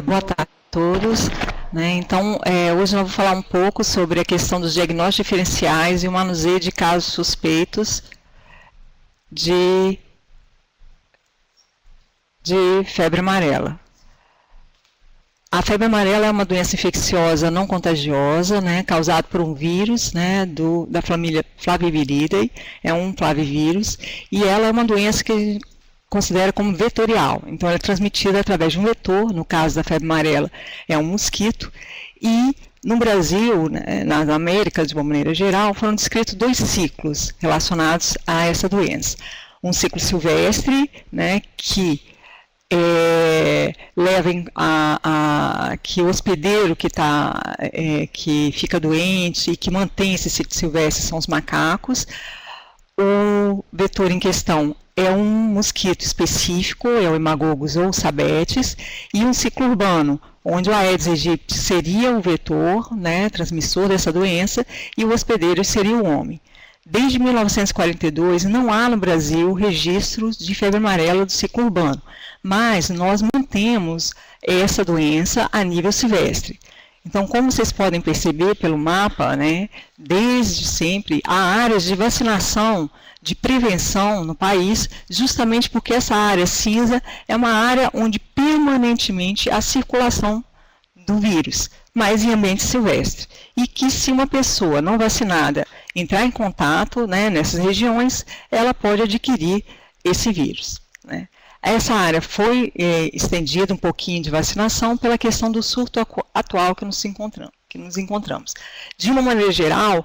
Boa tarde a todos. Então, hoje nós vamos falar um pouco sobre a questão dos diagnósticos diferenciais e o manuseio de casos suspeitos de febre amarela. A febre amarela é uma doença infecciosa não contagiosa, causada por um vírus, da família Flaviviridae, é um flavivírus, e ela é uma doença que a gente considera como vetorial. Então, ela é transmitida através de um vetor, no caso da febre amarela, é um mosquito, e no Brasil, nas Américas, de uma maneira geral, foram descritos 2 ciclos relacionados a essa doença. Um ciclo silvestre, que levem a que o hospedeiro que fica doente e que mantém esse ciclo silvestre são os macacos. O vetor em questão é um mosquito específico, é o Haemococcus ou Sabetes, e um ciclo urbano, onde o Aedes aegypti seria o vetor, transmissor dessa doença, e o hospedeiro seria o homem. Desde 1942, não há no Brasil registros de febre amarela do ciclo urbano, mas nós mantemos essa doença a nível silvestre. Então, como vocês podem perceber pelo mapa, desde sempre, há áreas de vacinação, de prevenção no país, justamente porque essa área cinza é uma área onde permanentemente há circulação do vírus, mas em ambiente silvestre. E que se uma pessoa não vacinada entrar em contato nessas regiões, ela pode adquirir esse vírus. Essa área foi estendida um pouquinho de vacinação pela questão do surto atual que nos encontramos. De uma maneira geral,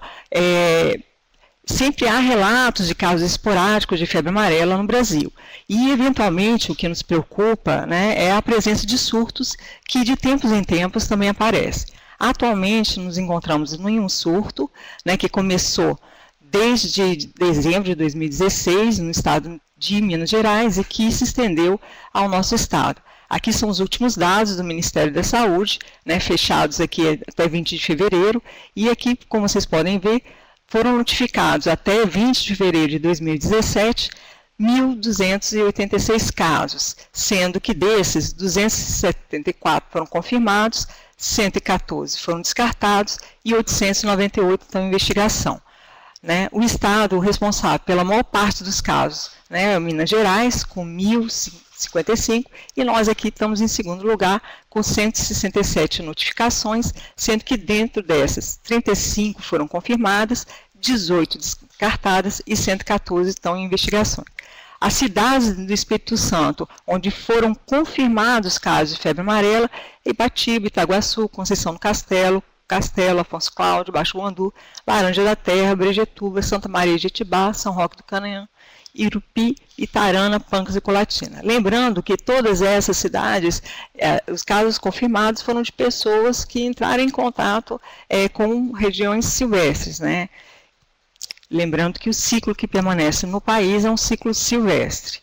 sempre há relatos de casos esporádicos de febre amarela no Brasil. E, eventualmente, o que nos preocupa é a presença de surtos que, de tempos em tempos, também aparecem. Atualmente, nos encontramos em um surto que começou desde dezembro de 2016, no estado de Minas Gerais, e que se estendeu ao nosso estado. Aqui são os últimos dados do Ministério da Saúde, fechados aqui até 20 de fevereiro, e aqui, como vocês podem ver, foram notificados até 20 de fevereiro de 2017, 1.286 casos, sendo que desses, 274 foram confirmados, 114 foram descartados e 898 estão em investigação. O estado responsável pela maior parte dos casos é Minas Gerais, com 1.055, e nós aqui estamos em segundo lugar, com 167 notificações, sendo que dentro dessas, 35 foram confirmadas, 18 descartadas e 114 estão em investigação. As cidades do Espírito Santo, onde foram confirmados casos de febre amarela, Ibatiba, Itaguaçu, Conceição do Castelo, Afonso Cláudio, Baixo Guandu, Laranja da Terra, Brejetuba, Santa Maria de Itibá, São Roque do Canaã, Irupi, Itarana, Pancas e Colatina. Lembrando que todas essas cidades, os casos confirmados foram de pessoas que entraram em contato com regiões silvestres. Lembrando que o ciclo que permanece no país é um ciclo silvestre.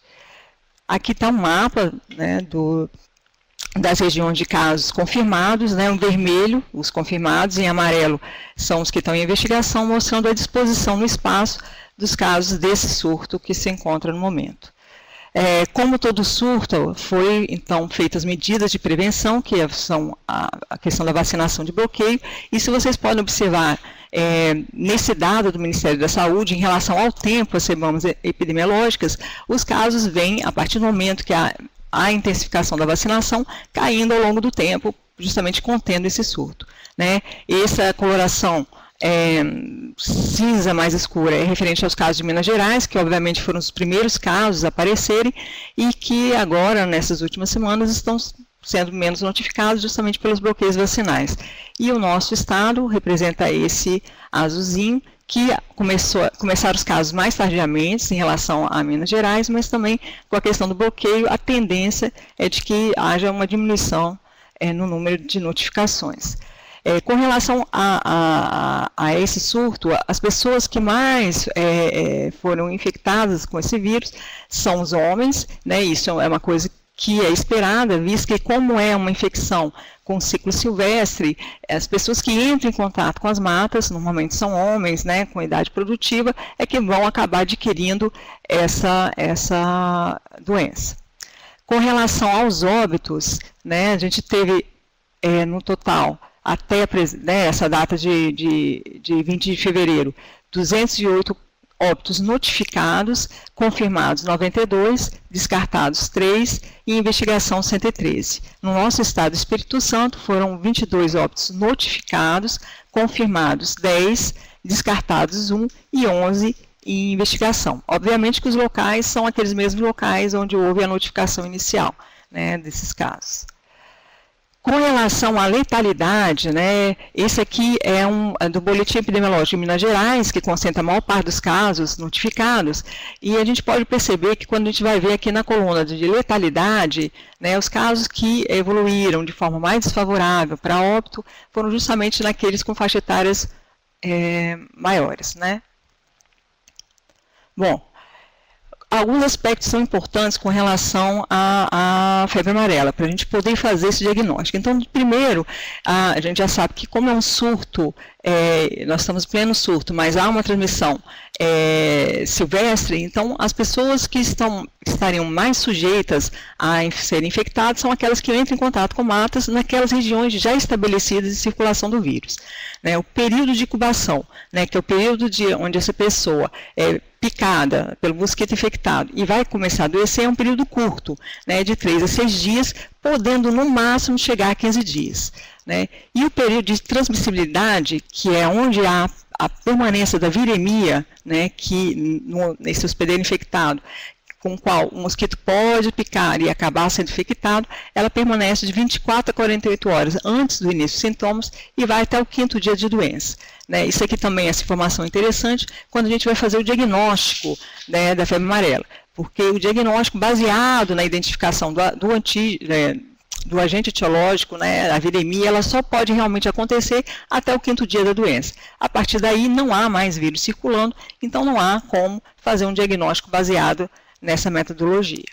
Aqui está um mapa das regiões de casos confirmados, em vermelho, os confirmados, em amarelo são os que estão em investigação, mostrando a disposição no espaço dos casos desse surto que se encontra no momento. Como todo surto, foi então feitas medidas de prevenção, que são a questão da vacinação de bloqueio, e se vocês podem observar, nesse dado do Ministério da Saúde, em relação ao tempo, as semanas epidemiológicas, os casos vêm, a partir do momento que a intensificação da vacinação, caindo ao longo do tempo, justamente contendo esse surto. Essa coloração cinza mais escura é referente aos casos de Minas Gerais, que obviamente foram os primeiros casos a aparecerem e que agora, nessas últimas semanas, estão sendo menos notificados justamente pelos bloqueios vacinais. E o nosso estado representa esse azulzinho, que começaram os casos mais tardiamente em relação a Minas Gerais, mas também com a questão do bloqueio, a tendência é de que haja uma diminuição no número de notificações. Com relação a esse surto, as pessoas que mais foram infectadas com esse vírus são os homens, isso é uma coisa que é esperada, visto que como é uma infecção com ciclo silvestre, as pessoas que entram em contato com as matas, normalmente são homens, com idade produtiva, é que vão acabar adquirindo essa doença. Com relação aos óbitos, né, a gente teve, no total, até essa data de 20 de fevereiro, 208 óbitos notificados, confirmados 92, descartados 3 e investigação 113. No nosso estado do Espírito Santo foram 22 óbitos notificados, confirmados 10, descartados 1 e 11 em investigação. Obviamente que os locais são aqueles mesmos locais onde houve a notificação inicial, né, desses casos. Com relação à letalidade, né, esse aqui é do Boletim Epidemiológico de Minas Gerais, que concentra a maior parte dos casos notificados, e a gente pode perceber que quando a gente vai ver aqui na coluna de letalidade, né, os casos que evoluíram de forma mais desfavorável para óbito foram justamente naqueles com faixa etárias maiores, né. Bom, alguns aspectos são importantes com relação à febre amarela, para a gente poder fazer esse diagnóstico. Então, primeiro, a gente já sabe que como é um surto, nós estamos em pleno surto, mas há uma transmissão silvestre, então as pessoas que estariam mais sujeitas a serem infectadas são aquelas que entram em contato com matas naquelas regiões já estabelecidas de circulação do vírus. Né, o período de incubação, né, que é o período onde essa pessoa é picada pelo mosquito infectado e vai começar a adoecer, é um período curto, né, de 3 a 6 dias, podendo no máximo chegar a 15 dias. Né. E o período de transmissibilidade, que é onde há a permanência da viremia, né, nesse hospedeiro infectado, com o qual o mosquito pode picar e acabar sendo infectado, ela permanece de 24 a 48 horas antes do início dos sintomas e vai até o 5º dia de doença. Né? Isso aqui também, essa informação é interessante quando a gente vai fazer o diagnóstico, né, da febre amarela, porque o diagnóstico baseado na identificação do agente etiológico, né, a viremia, ela só pode realmente acontecer até o 5º dia da doença. A partir daí não há mais vírus circulando, então não há como fazer um diagnóstico baseado nessa metodologia.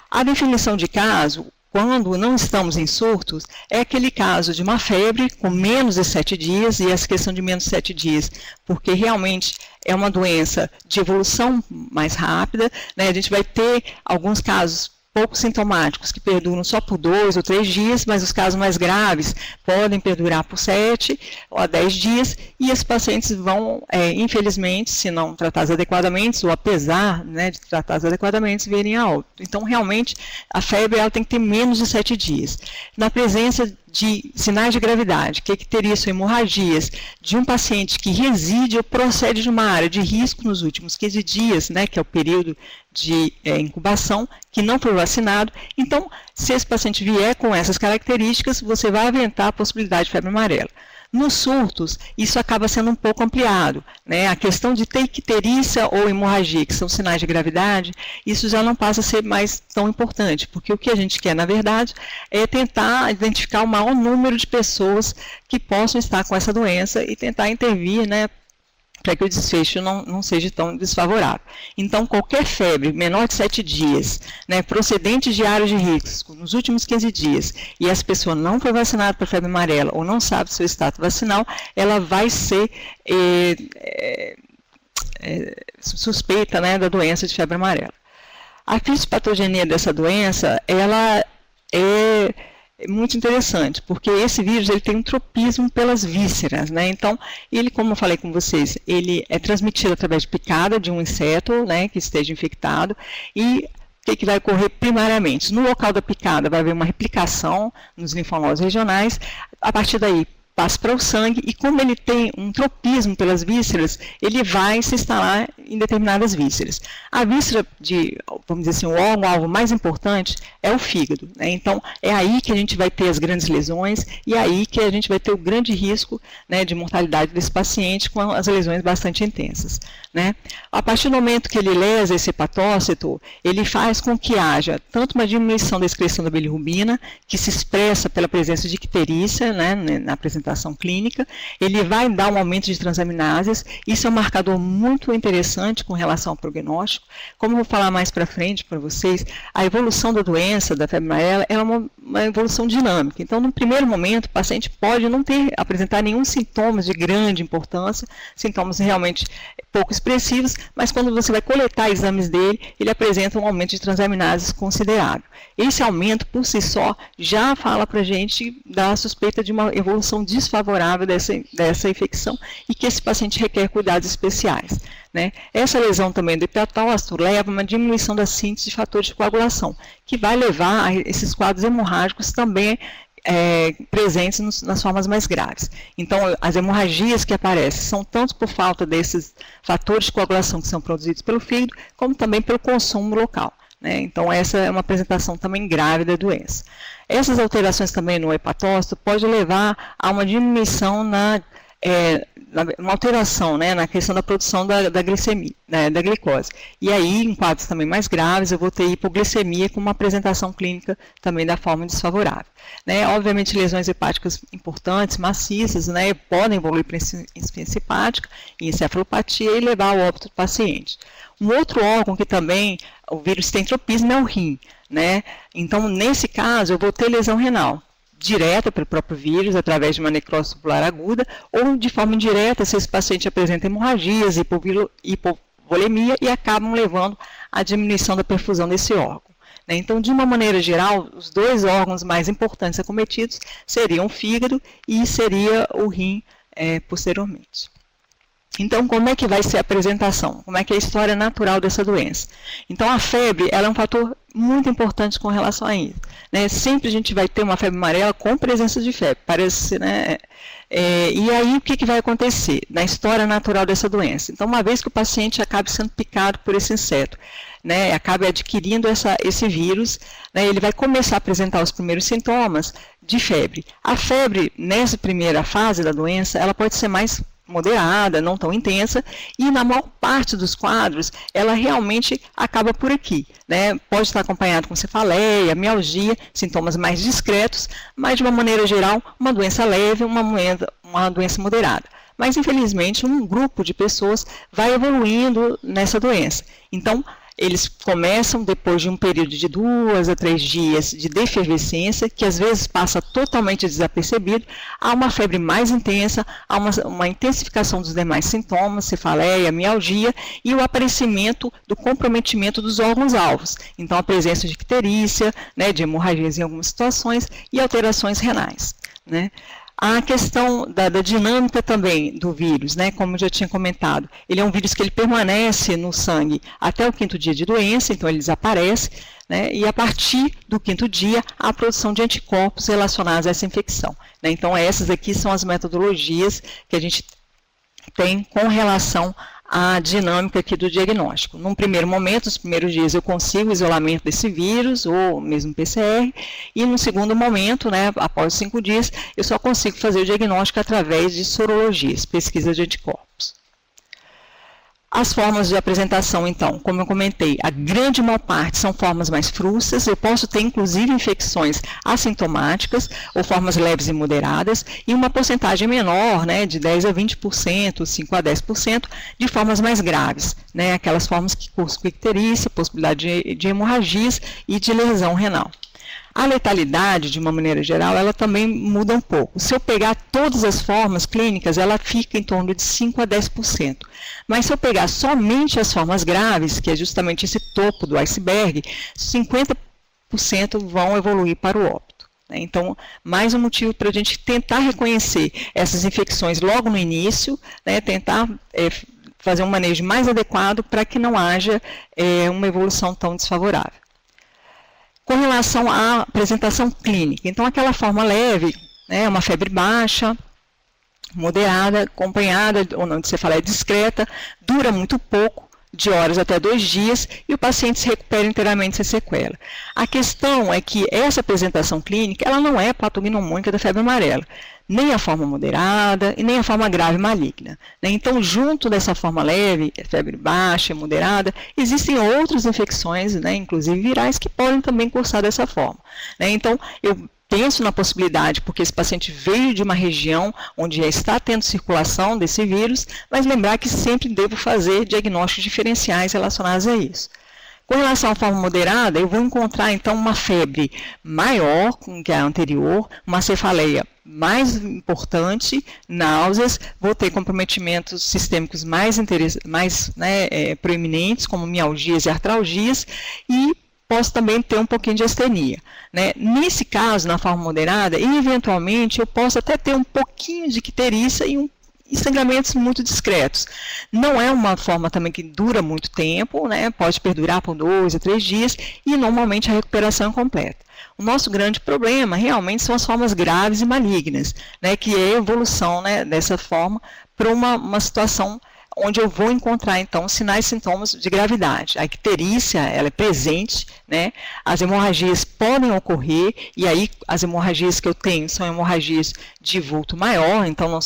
A definição de caso, quando não estamos em surtos, é aquele caso de uma febre com menos de 7 dias, e essa questão de menos de 7 dias, porque realmente é uma doença de evolução mais rápida, né? A gente vai ter alguns casos pouco sintomáticos que perduram só por 2 ou 3 dias, mas os casos mais graves podem perdurar por 7 ou 10 dias, e esses pacientes vão, infelizmente, se não tratados adequadamente, ou apesar, né, de tratados adequadamente, virem a óbito. Então, realmente, a febre ela tem que ter menos de 7 dias. Na presença de sinais de gravidade, que teria são hemorragias de um paciente que reside ou procede de uma área de risco nos últimos 15 dias, né, que é o período de incubação, que não foi vacinado. Então, se esse paciente vier com essas características, você vai aventar a possibilidade de febre amarela. Nos surtos, isso acaba sendo um pouco ampliado, né? A questão de ter icterícia ou hemorragia, que são sinais de gravidade, isso já não passa a ser mais tão importante, porque o que a gente quer, na verdade, é tentar identificar o maior número de pessoas que possam estar com essa doença e tentar intervir, né, para que o desfecho não seja tão desfavorável. Então, qualquer febre menor de 7 dias, né, procedente de áreas de risco nos últimos 15 dias, e essa pessoa não foi vacinada para febre amarela ou não sabe seu status vacinal, ela vai ser suspeita, né, da doença de febre amarela. A fisiopatogenia dessa doença, ela é muito interessante, porque esse vírus ele tem um tropismo pelas vísceras, né? Então, ele, como eu falei com vocês, ele é transmitido através de picada de um inseto, né, que esteja infectado, e o que vai ocorrer primariamente? No local da picada vai haver uma replicação nos linfonodos regionais, a partir daí passa para o sangue, e como ele tem um tropismo pelas vísceras, ele vai se instalar em determinadas vísceras. A víscera vamos dizer assim, o órgão-alvo mais importante é o fígado, né? Então, é aí que a gente vai ter as grandes lesões, e é aí que a gente vai ter o grande risco, né, de mortalidade desse paciente com as lesões bastante intensas, né? A partir do momento que ele lesa esse hepatócito, ele faz com que haja tanto uma diminuição da excreção da bilirrubina, que se expressa pela presença de icterícia, né, na apresentação apresentação clínica, ele vai dar um aumento de transaminases, isso é um marcador muito interessante com relação ao prognóstico. Como eu vou falar mais para frente para vocês, a evolução da doença, da febre amarela, é uma evolução dinâmica. Então, no primeiro momento, o paciente pode não apresentar nenhum sintoma de grande importância, sintomas realmente pouco expressivos, mas quando você vai coletar exames dele, ele apresenta um aumento de transaminases considerável. Esse aumento, por si só, já fala para a gente da suspeita de uma evolução desfavorável dessa infecção e que esse paciente requer cuidados especiais. Né? Essa lesão também do epitáxito leva a uma diminuição da síntese de fatores de coagulação, que vai levar a esses quadros hemorrágicos também presentes nas formas mais graves. Então, as hemorragias que aparecem são tanto por falta desses fatores de coagulação que são produzidos pelo fígado, como também pelo consumo local. Né? Então, essa é uma apresentação também grave da doença. Essas alterações também no hepatócito podem levar a uma diminuição uma alteração, né, na questão da produção da glicemia, né, da glicose. E aí, em quadros também mais graves, eu vou ter hipoglicemia com uma apresentação clínica também da forma desfavorável. Né? Obviamente, lesões hepáticas importantes, maciças, né, podem evoluir para insuficiência hepática e encefalopatia e levar ao óbito do paciente. Um outro órgão que também o vírus tem tropismo é o rim. Né? Então, nesse caso, eu vou ter lesão renal direta pelo próprio vírus, através de uma necrose tubular aguda, ou de forma indireta, se esse paciente apresenta hemorragias, hipovolemia, e acabam levando à diminuição da perfusão desse órgão. Né? Então, de uma maneira geral, os dois órgãos mais importantes acometidos seriam o fígado e seria o rim posteriormente. Então, como é que vai ser a apresentação? Como é que é a história natural dessa doença? Então, a febre ela é um fator muito importante com relação a isso. Né? Sempre a gente vai ter uma febre amarela com presença de febre. Parece, né? E aí, o que vai acontecer na história natural dessa doença? Então, uma vez que o paciente acabe sendo picado por esse inseto, né, acabe adquirindo esse vírus, né, ele vai começar a apresentar os primeiros sintomas de febre. A febre, nessa primeira fase da doença, ela pode ser mais moderada, não tão intensa, e na maior parte dos quadros, ela realmente acaba por aqui. Né? Pode estar acompanhado com cefaleia, mialgia, sintomas mais discretos, mas de uma maneira geral, uma doença leve, uma doença moderada. Mas, infelizmente, um grupo de pessoas vai evoluindo nessa doença. Então, eles começam depois de um período de 2 a 3 dias de defervescência, que às vezes passa totalmente desapercebido, há uma febre mais intensa, há uma intensificação dos demais sintomas, cefaleia, mialgia, e o aparecimento do comprometimento dos órgãos-alvos. Então, a presença de icterícia, né, de hemorragias em algumas situações, e alterações renais. Né? A questão da dinâmica também do vírus, né, como eu já tinha comentado, ele é um vírus que ele permanece no sangue até o 5º dia de doença, então ele desaparece, né, e a partir do 5º dia, há a produção de anticorpos relacionados a essa infecção. Né, então, essas aqui são as metodologias que a gente tem com relação à dinâmica aqui do diagnóstico. Num primeiro momento, nos primeiros dias, eu consigo o isolamento desse vírus, ou mesmo PCR, e no segundo momento, né, após 5 dias, eu só consigo fazer o diagnóstico através de sorologias, pesquisa de anticorpos. As formas de apresentação, então, como eu comentei, a grande maior parte são formas mais frustras, eu posso ter inclusive infecções assintomáticas, ou formas leves e moderadas, e uma porcentagem menor, né, de 10 a 20%, 5 a 10%, de formas mais graves, né, aquelas formas que cursam com icterícia, possibilidade de hemorragias e de lesão renal. A letalidade, de uma maneira geral, ela também muda um pouco. Se eu pegar todas as formas clínicas, ela fica em torno de 5 a 10%. Mas se eu pegar somente as formas graves, que é justamente esse topo do iceberg, 50% vão evoluir para o óbito. Então, mais um motivo para a gente tentar reconhecer essas infecções logo no início, né, tentar fazer um manejo mais adequado para que não haja uma evolução tão desfavorável. Com relação à apresentação clínica, então aquela forma leve, né, uma febre baixa, moderada, acompanhada ou não de cefaleia discreta, dura muito pouco, de horas até 2 dias, e o paciente se recupera inteiramente sem sequela. A questão é que essa apresentação clínica, ela não é patognomônica da febre amarela, nem a forma moderada e nem a forma grave maligna. Né? Então, junto dessa forma leve, febre baixa, moderada, existem outras infecções, né, inclusive virais, que podem também cursar dessa forma. Né? Então, eu penso na possibilidade, porque esse paciente veio de uma região onde já está tendo circulação desse vírus, mas lembrar que sempre devo fazer diagnósticos diferenciais relacionados a isso. Com relação à forma moderada, eu vou encontrar então uma febre maior que a anterior, uma cefaleia mais importante, náuseas, vou ter comprometimentos sistêmicos mais proeminentes, como mialgias e artralgias, e posso também ter um pouquinho de astenia. Né? Nesse caso, na forma moderada, eventualmente eu posso até ter um pouquinho de icterícia e sangramentos muito discretos. Não é uma forma também que dura muito tempo, né? Pode perdurar por 2 a 3 dias e normalmente a recuperação é completa. O nosso grande problema realmente são as formas graves e malignas, né? Que é a evolução, né, dessa forma para uma situação onde eu vou encontrar, então, sinais e sintomas de gravidade. A icterícia, ela é presente, né? As hemorragias podem ocorrer, e aí as hemorragias que eu tenho são hemorragias de vulto maior, então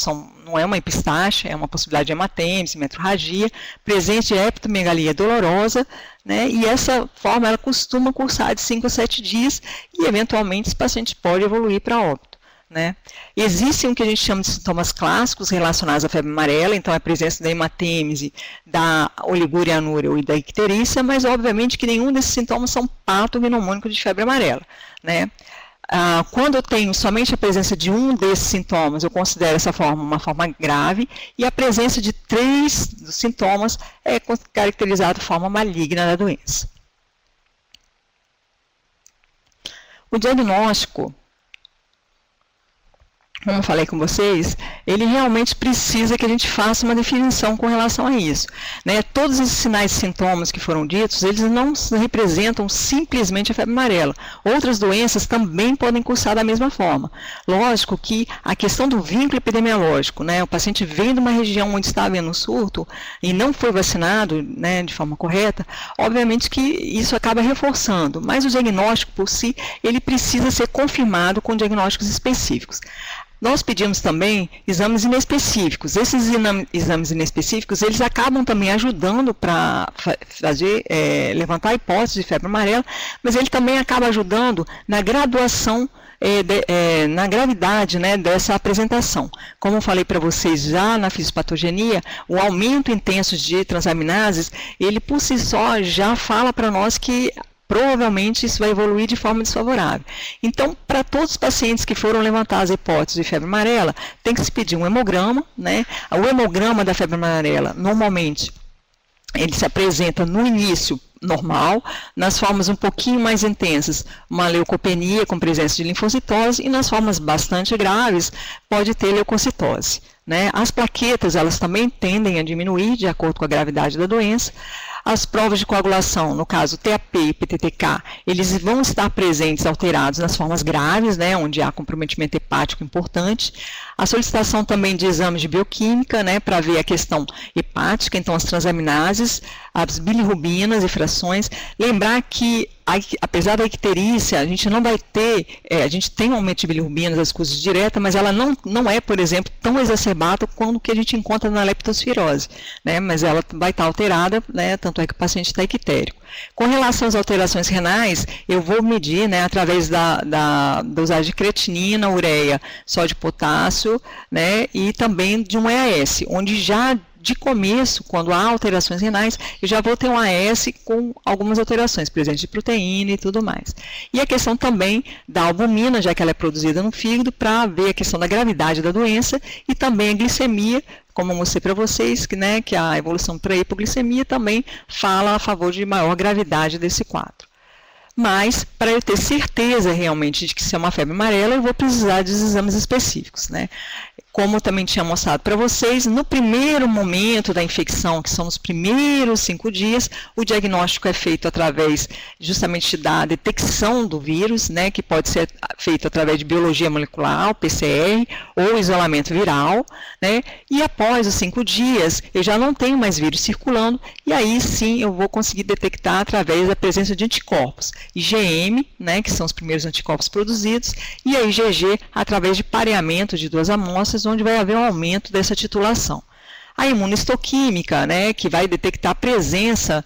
não é uma epistaxe, é uma possibilidade de hematêmese, metrorragia, presente de hepatomegalia dolorosa, né? E essa forma, ela costuma cursar de 5 a 7 dias, e eventualmente esse paciente pode evoluir para óbito. Né? Existem o que a gente chama de sintomas clássicos relacionados à febre amarela, então a presença da hematêmese, da oligurianúria e da icterícia, mas obviamente que nenhum desses sintomas são patognomônicos de febre amarela. Né? Quando eu tenho somente a presença de um desses sintomas, eu considero essa forma uma forma grave, e a presença de 3 dos sintomas é caracterizada de forma maligna da doença. O diagnóstico, como eu falei com vocês, ele realmente precisa que a gente faça uma definição com relação a isso. Né? Todos esses sinais e sintomas que foram ditos, eles não representam simplesmente a febre amarela. Outras doenças também podem cursar da mesma forma. Lógico que a questão do vínculo epidemiológico, né? O paciente vem de uma região onde está havendo um surto e não foi vacinado, né, de forma correta, obviamente que isso acaba reforçando, mas o diagnóstico por si, ele precisa ser confirmado com diagnósticos específicos. Nós pedimos também exames inespecíficos. Esses exames inespecíficos, eles acabam também ajudando para levantar a hipótese de febre amarela, mas ele também acaba ajudando na graduação, na gravidade, né, dessa apresentação. Como eu falei para vocês já na fisiopatogenia, o aumento intenso de transaminases, ele por si só já fala para nós que provavelmente isso vai evoluir de forma desfavorável. Então, para todos os pacientes que foram levantadas a hipótese de febre amarela, tem que se pedir um hemograma, né? O hemograma da febre amarela, normalmente, ele se apresenta no início normal, nas formas um pouquinho mais intensas, uma leucopenia com presença de linfocitose, e nas formas bastante graves, pode ter leucocitose. Né? As plaquetas, elas também tendem a diminuir de acordo com a gravidade da doença. As provas de coagulação, no caso TAP e PTTK, eles vão estar presentes, alterados nas formas graves, né, onde há comprometimento hepático importante. A solicitação também de exames de bioquímica, né, para ver a questão hepática, então as transaminases, as bilirrubinas e frações. Lembrar que, apesar da icterícia, a gente não vai ter, a gente tem um aumento de bilirrubinas, as coisas diretas, mas ela não é, por exemplo, tão exacerbada quanto o que a gente encontra na leptospirose, né, mas ela vai estar alterada, né, tanto é que o paciente está ictérico. Com relação às alterações renais, eu vou medir, né, através da dosagem de creatinina, ureia, sódio de potássio, né, e também de um EAS, onde já de começo, quando há alterações renais, eu já vou ter um AS com algumas alterações, presente de proteína e tudo mais. E a questão também da albumina, já que ela é produzida no fígado, para ver a questão da gravidade da doença, e também a glicemia, como eu mostrei para vocês, que a evolução para a hipoglicemia também fala a favor de maior gravidade desse quadro. Mas, para eu ter certeza realmente de que isso é uma febre amarela, eu vou precisar de exames específicos, né? Como eu também tinha mostrado para vocês, no primeiro momento da infecção, que são os primeiros 5 dias, o diagnóstico é feito através justamente da detecção do vírus, né, que pode ser feito através de biologia molecular, PCR, ou isolamento viral, né, e após os 5 dias, eu já não tenho mais vírus circulando, e aí sim eu vou conseguir detectar através da presença de anticorpos, IgM, né, que são os primeiros anticorpos produzidos, e a IgG através de pareamento de 2 amostras, onde vai haver um aumento dessa titulação. A imunohistoquímica, né, que vai detectar a presença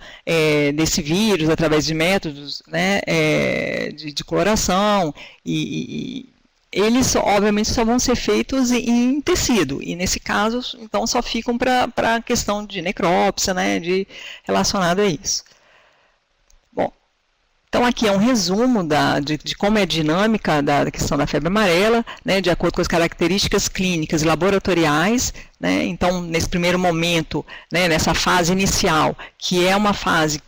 desse vírus através de métodos, né, de coloração, e eles, obviamente, só vão ser feitos em tecido, e nesse caso, então, só ficam para a questão de necrópsia, né, relacionado a isso. Bom, então aqui é um resumo de como é a dinâmica da questão da febre amarela, né, de acordo com as características clínicas e laboratoriais, né. Então, nesse primeiro momento, né, nessa fase inicial, que é uma fase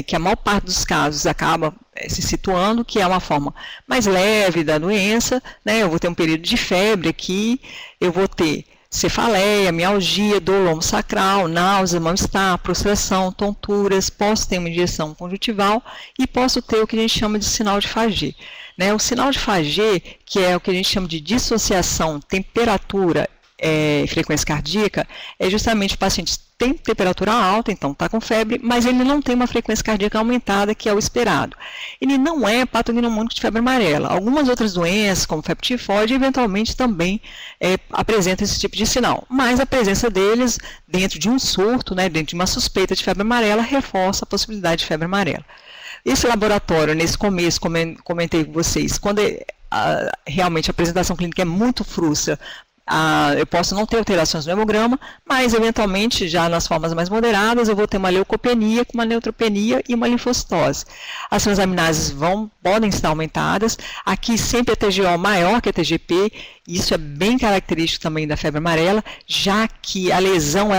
que a maior parte dos casos acaba se situando, que é uma forma mais leve da doença, né, eu vou ter um período de febre aqui, eu vou ter cefaleia, mialgia, dor lombosacral, náusea, mal-estar, prostração, tonturas, posso ter uma injeção conjuntival e posso ter o que a gente chama de sinal de Fagé. Né, o sinal de Fagé, que é o que a gente chama de dissociação, temperatura e frequência cardíaca, é justamente o paciente tem temperatura alta, então está com febre, mas ele não tem uma frequência cardíaca aumentada, que é o esperado. Ele não é patognomônico de febre amarela. Algumas outras doenças, como febre tifoide, eventualmente também apresentam esse tipo de sinal. Mas a presença deles dentro de um surto, né, dentro de uma suspeita de febre amarela, reforça a possibilidade de febre amarela. Esse laboratório, nesse começo, comentei com vocês, quando realmente a apresentação clínica é muito frustra, eu posso não ter alterações no hemograma, mas eventualmente, já nas formas mais moderadas, eu vou ter uma leucopenia com uma neutropenia e uma linfocitose. As transaminases podem estar aumentadas, aqui sempre a TGO maior que a TGP, isso é bem característico também da febre amarela, já que a lesão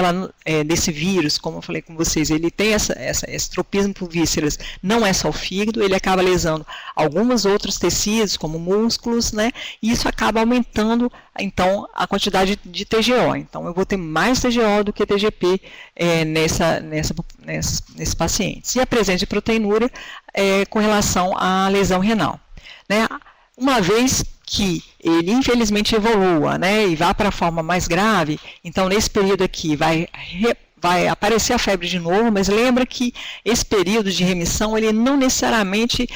desse vírus, como eu falei com vocês, ele tem esse tropismo por vísceras, não é só o fígado, ele acaba lesando alguns outros tecidos, como músculos, né, e isso acaba aumentando, então, a quantidade de TGO. Então, eu vou ter mais TGO do que TGP nesses pacientes. E a presença de proteinúria com relação à lesão renal. Né? Uma vez que ele, infelizmente, evolua, né, e vá para a forma mais grave, então, nesse período aqui, vai aparecer a febre de novo, mas lembra que esse período de remissão, ele não necessariamente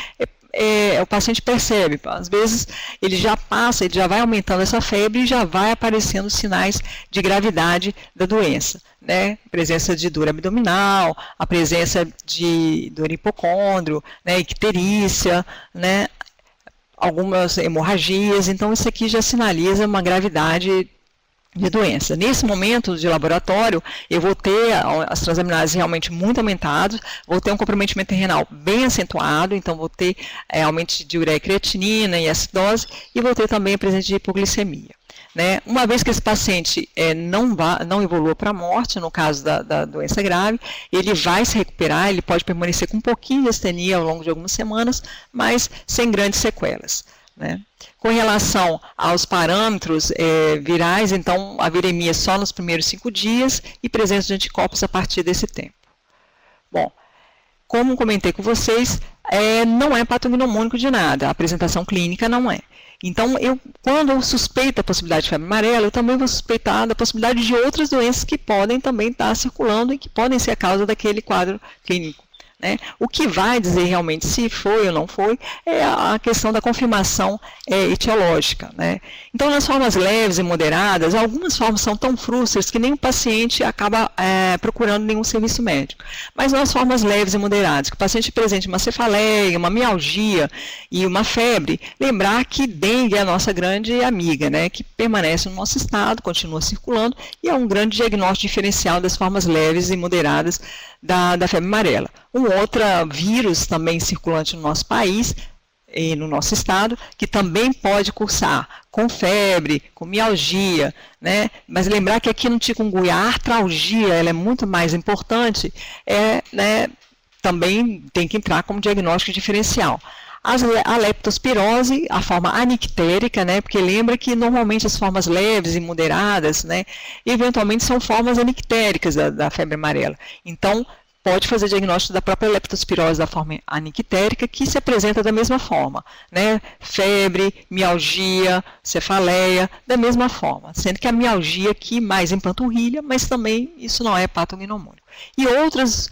o paciente percebe, às vezes ele já passa, ele já vai aumentando essa febre e já vai aparecendo sinais de gravidade da doença, né? Presença de dor abdominal, a presença de dor em hipocôndrio, né? Icterícia, né? Algumas hemorragias, então isso aqui já sinaliza uma gravidade de doença. Nesse momento de laboratório, eu vou ter as transaminases realmente muito aumentadas, vou ter um comprometimento renal bem acentuado, então vou ter aumento de ureia, creatinina e acidose, e vou ter também a presença de hipoglicemia. Né? Uma vez que esse paciente não evolua para a morte, no caso da doença grave, ele vai se recuperar, ele pode permanecer com um pouquinho de astenia ao longo de algumas semanas, mas sem grandes sequelas. Né? Com relação aos parâmetros virais, então a viremia só nos primeiros 5 dias e presença de anticorpos a partir desse tempo. Bom, como comentei com vocês, não é patognomônico de nada, a apresentação clínica não é. Então, quando eu suspeito a possibilidade de febre amarela, eu também vou suspeitar da possibilidade de outras doenças que podem também estar circulando e que podem ser a causa daquele quadro clínico. Né? O que vai dizer realmente se foi ou não foi é a questão da confirmação etiológica. Né? Então, nas formas leves e moderadas, algumas formas são tão frustras que nem o paciente acaba procurando nenhum serviço médico. Mas nas formas leves e moderadas, que o paciente apresente uma cefaleia, uma mialgia e uma febre, lembrar que dengue é a nossa grande amiga, né? Que permanece no nosso estado, continua circulando e é um grande diagnóstico diferencial das formas leves e moderadas da febre amarela. Um outro vírus também circulante no nosso país e no nosso estado, que também pode cursar com febre, com mialgia, né? Mas lembrar que aqui no chikungunya a artralgia ela é muito mais importante, né? Também tem que entrar como diagnóstico diferencial. A leptospirose, a forma anictérica, né, porque lembra que normalmente as formas leves e moderadas, né, eventualmente são formas anictéricas da febre amarela. Então, pode fazer diagnóstico da própria leptospirose da forma anictérica, que se apresenta da mesma forma, né? Febre, mialgia, cefaleia, da mesma forma, sendo que a mialgia aqui mais em panturrilha, mas também isso não é patognomônico. E outras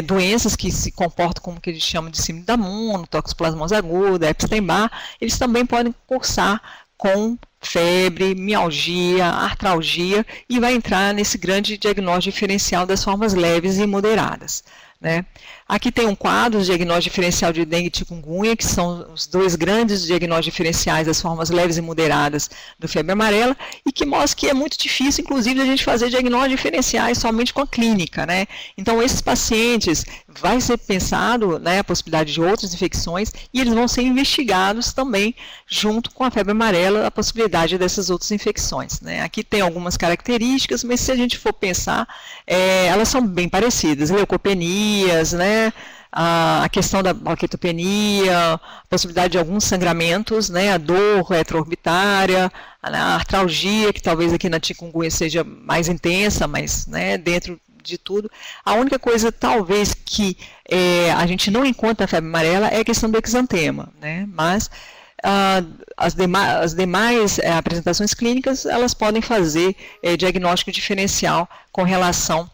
doenças que se comportam como que a gente chama de síndrome da Mono, toxoplasmose aguda, Epstein-Barr, eles também podem cursar com febre, mialgia, artralgia, e vai entrar nesse grande diagnóstico diferencial das formas leves e moderadas, né? Aqui tem um quadro de diagnóstico diferencial de dengue e chikungunya, que são os dois grandes diagnósticos diferenciais das formas leves e moderadas do febre amarela, e que mostra que é muito difícil, inclusive, a gente fazer diagnósticos diferenciais somente com a clínica, né? Então, esses pacientes, vai ser pensado, né, a possibilidade de outras infecções, e eles vão ser investigados também, junto com a febre amarela, a possibilidade dessas outras infecções, né? Aqui tem algumas características, mas se a gente for pensar, elas são bem parecidas, leucopenias, né? A questão da plaquetopenia, a possibilidade de alguns sangramentos, né, a dor retroorbitária, a artralgia, que talvez aqui na chikungunya seja mais intensa, mas, né, dentro de tudo. A única coisa, talvez, que a gente não encontra na febre amarela é a questão do exantema, né, mas as demais apresentações clínicas, elas podem fazer diagnóstico diferencial com relação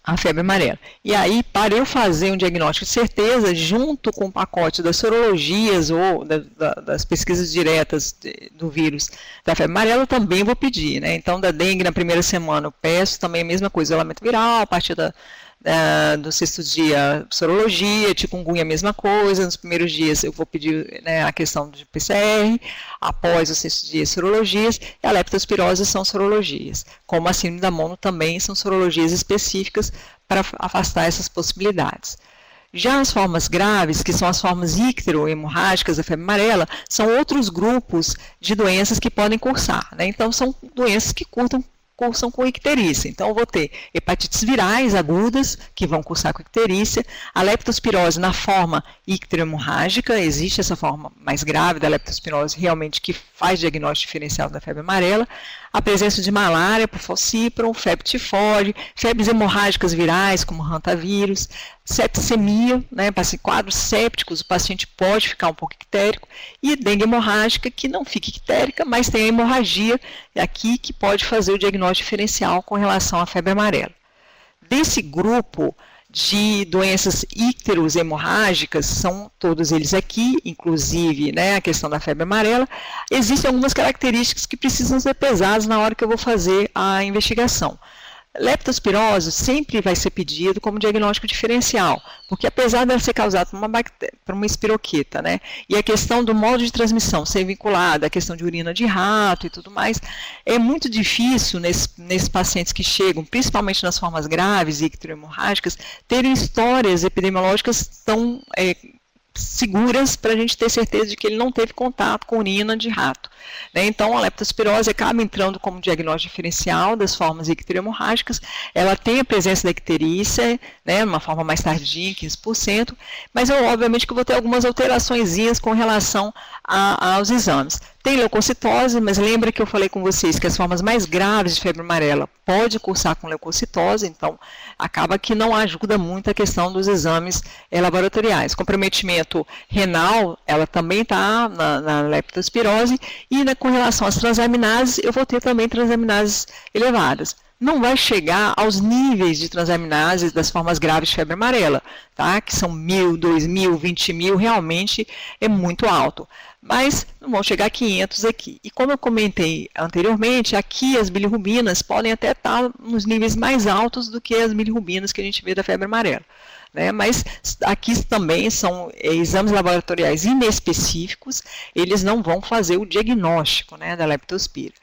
a febre amarela. E aí, para eu fazer um diagnóstico de certeza, junto com o pacote das sorologias ou das pesquisas diretas do vírus da febre amarela, eu também vou pedir, né? Então, da dengue na primeira semana eu peço também a mesma coisa, isolamento viral, a partir do sexto dia, sorologia, chikungunya, a mesma coisa, nos primeiros dias eu vou pedir, né, a questão de PCR, após o sexto dia, sorologias, e a leptospirose são sorologias, como a síndrome da mono também são sorologias específicas para afastar essas possibilidades. Já as formas graves, que são as formas ictero-hemorrágicas da febre amarela, são outros grupos de doenças que podem cursar, né? Então, são doenças que cursam com icterícia. Então, eu vou ter hepatites virais agudas, que vão cursar com icterícia, a leptospirose na forma icterohemorrágica, existe essa forma mais grave da leptospirose, realmente, que faz diagnóstico diferencial da febre amarela, a presença de malária por falciparum, febre tifoide, febres hemorrágicas virais, como hantavírus, septicemia, né, quadros sépticos, o paciente pode ficar um pouco ictérico, e dengue hemorrágica, que não fica ictérica, mas tem a hemorragia aqui que pode fazer o diagnóstico diferencial com relação à febre amarela. Desse grupo de doenças icteros hemorrágicas, são todos eles aqui, inclusive, né, a questão da febre amarela, existem algumas características que precisam ser pesadas na hora que eu vou fazer a investigação. Leptospirose sempre vai ser pedido como diagnóstico diferencial, porque apesar dela ser causada por uma espiroqueta, né, e a questão do modo de transmissão ser vinculada à questão de urina de rato e tudo mais, é muito difícil nesses pacientes que chegam, principalmente nas formas graves e icterohemorrágicas, terem histórias epidemiológicas tão seguras para a gente ter certeza de que ele não teve contato com urina de rato, né? Então, a leptospirose acaba entrando como diagnóstico diferencial das formas icterohemorrágicas, ela tem a presença da icterícia, né, uma forma mais tardia, 15%, mas eu, obviamente, que vou ter algumas alteraçõezinhas com relação aos exames. Tem leucocitose, mas lembra que eu falei com vocês que as formas mais graves de febre amarela pode cursar com leucocitose, então acaba que não ajuda muito a questão dos exames laboratoriais. Comprometimento renal, ela também está na leptospirose, e com relação às transaminases, eu vou ter também transaminases elevadas. Não vai chegar aos níveis de transaminases das formas graves de febre amarela, tá? Que são 1.000, 2.000, 20.000, realmente é muito alto. Mas não vão chegar a 500 aqui. E como eu comentei anteriormente, aqui as bilirrubinas podem até estar nos níveis mais altos do que as bilirrubinas que a gente vê da febre amarela, né? Mas aqui também são exames laboratoriais inespecíficos, eles não vão fazer o diagnóstico, né, da leptospira.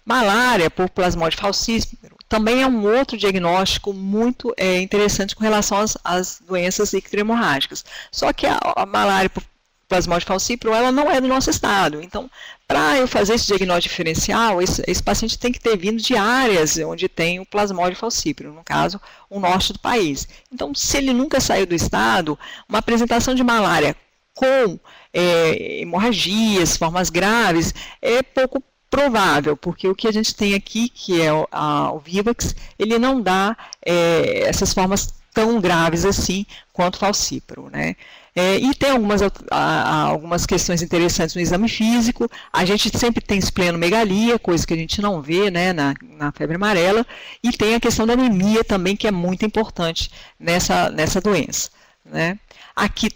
Malária por plasmode falciparum também é um outro diagnóstico muito interessante com relação às doenças icterohemorrágicas. Só que a malária por plasmode falciparum, ela não é do nosso estado. Então, para eu fazer esse diagnóstico diferencial, esse paciente tem que ter vindo de áreas onde tem o plasmode falciparum, no caso, o norte do país. Então, se ele nunca saiu do estado, uma apresentação de malária com hemorragias, formas graves, é pouco provável, porque o que a gente tem aqui, que é o Vivax, ele não dá essas formas tão graves assim quanto o falciparum, né? E tem algumas questões interessantes no exame físico. A gente sempre tem esplenomegalia, coisa que a gente não vê, né, na febre amarela, e tem a questão da anemia também, que é muito importante nessa doença, né? Aqui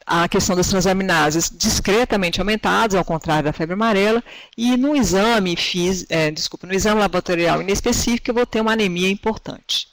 a questão das transaminases discretamente aumentadas, ao contrário da febre amarela, e no exame no exame laboratorial inespecífico eu vou ter uma anemia importante.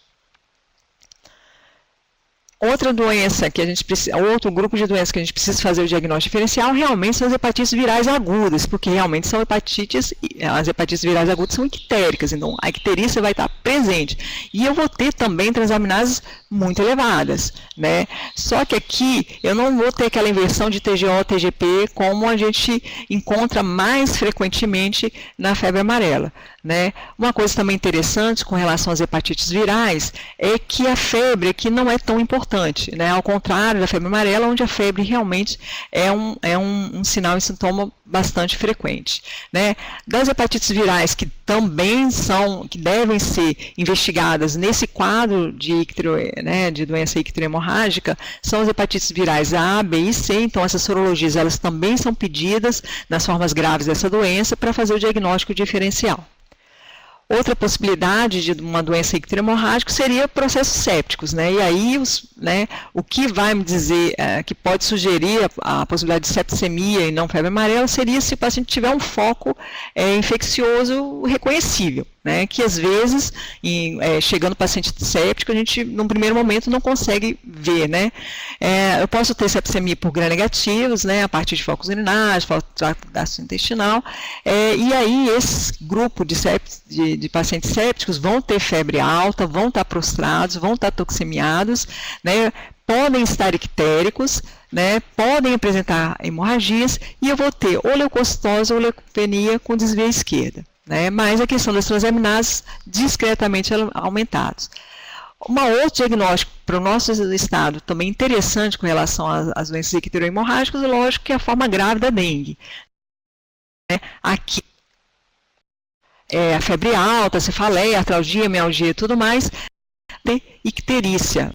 Outra doença que a gente precisa, outro grupo de doenças que a gente precisa fazer o diagnóstico diferencial realmente são as hepatites virais agudas, porque realmente são as hepatites virais agudas são ictéricas, então a icterícia vai estar presente. E eu vou ter também transaminases muito elevadas, né? Só que aqui eu não vou ter aquela inversão de TGO, TGP, como a gente encontra mais frequentemente na febre amarela, né? Uma coisa também interessante com relação às hepatites virais é que a febre aqui não é tão importante, né? Ao contrário da febre amarela, onde a febre realmente é um sinal e sintoma bastante frequente, né? Das hepatites virais que também que devem ser investigadas nesse quadro de doença icterohemorrágica, são as hepatites virais A, B e C. Então essas sorologias elas também são pedidas nas formas graves dessa doença para fazer o diagnóstico diferencial. Outra possibilidade de uma doença icterohemorrágica seria processos sépticos, né? E aí, o que vai me dizer, que pode sugerir a possibilidade de septicemia e não febre amarela, seria se o paciente tiver um foco infeccioso reconhecível, né? Que às vezes, chegando paciente séptico, a gente, num primeiro momento, não consegue ver, né? Eu posso ter septicemia por gram-negativos, né? A partir de focos urinários, foco gastrointestinal, e aí esse grupo de pacientes sépticos vão ter febre alta, vão estar prostrados, vão estar toxemiados, né? Podem estar ictéricos, né? Podem apresentar hemorragias, e eu vou ter ou leucocitose ou leucopenia com desvio à esquerda, né? Mas a questão das transaminases discretamente aumentados. Um outro diagnóstico para o nosso estado também interessante com relação às doenças icterohemorrágicas, lógico que é a forma grave da dengue, né? Aqui a febre alta, cefaleia, artralgia, mialgia e tudo mais, tem icterícia,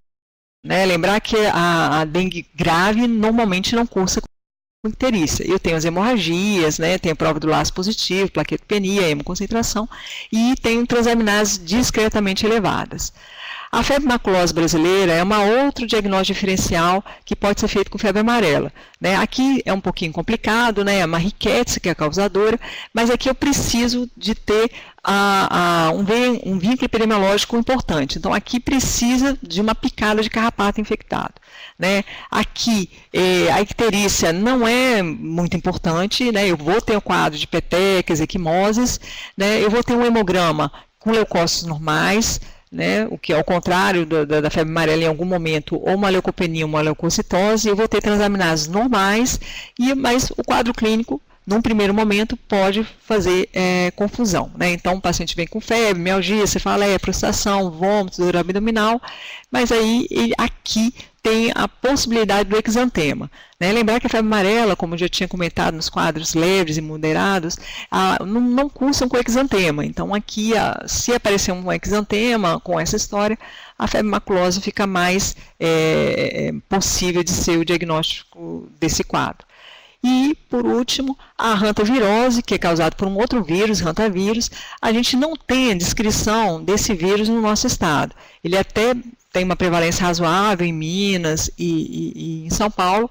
né? Lembrar que a dengue grave normalmente não cursa com icterícia. Eu tenho as hemorragias, né? Tenho a prova do laço positivo, plaquetopenia, hemoconcentração, e tenho transaminases discretamente elevadas. A febre maculosa brasileira é um outro diagnóstico diferencial que pode ser feito com febre amarela, né? Aqui é um pouquinho complicado, né? É uma riqueza que é a causadora, mas aqui eu preciso de ter um vínculo epidemiológico importante. Então, aqui precisa de uma picada de carrapato infectado, né? Aqui, a icterícia não é muito importante, né? Eu vou ter um quadro de petecas, equimoses, né? Eu vou ter um hemograma com leucócitos normais, né, o que é ao contrário da febre amarela em algum momento, ou uma leucopenia, uma leucocitose, eu vou ter transaminases normais, mas o quadro clínico, num primeiro momento, pode fazer confusão, né? Então, o paciente vem com febre, mialgia, cefaleia, prostração, vômito, dor abdominal, mas aí aqui tem a possibilidade do exantema, né? Lembrar que a febre amarela, como eu já tinha comentado nos quadros leves e moderados, não cursam com exantema. Então, aqui, se aparecer um exantema com essa história, a febre maculosa fica mais possível de ser o diagnóstico desse quadro. E, por último, a hantavirose, que é causada por um outro vírus, hantavírus. A gente não tem a descrição desse vírus no nosso estado. Ele até tem uma prevalência razoável em Minas e em São Paulo,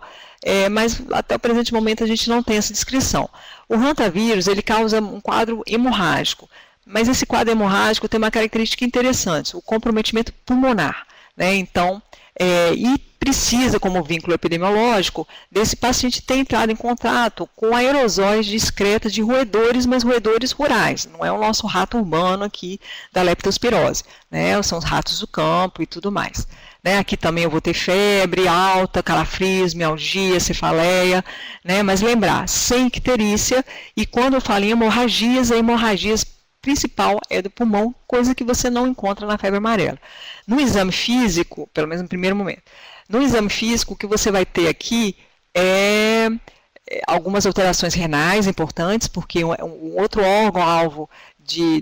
mas até o presente momento a gente não tem essa descrição. O hantavírus, ele causa um quadro hemorrágico, mas esse quadro hemorrágico tem uma característica interessante, o comprometimento pulmonar, né? Então, e precisa, como vínculo epidemiológico, desse paciente ter entrado em contato com aerosóis discretas de roedores, mas roedores rurais, não é o nosso rato urbano aqui da leptospirose, né? São os ratos do campo e tudo mais. Né? Aqui também eu vou ter febre alta, calafrios, mialgia, cefaleia, né? Mas lembrar, sem icterícia, e quando eu falo em hemorragias, a hemorragias principal é do pulmão, coisa que você não encontra na febre amarela. No exame físico, pelo menos no primeiro momento, no exame físico, o que você vai ter aqui é algumas alterações renais importantes, porque um outro órgão-alvo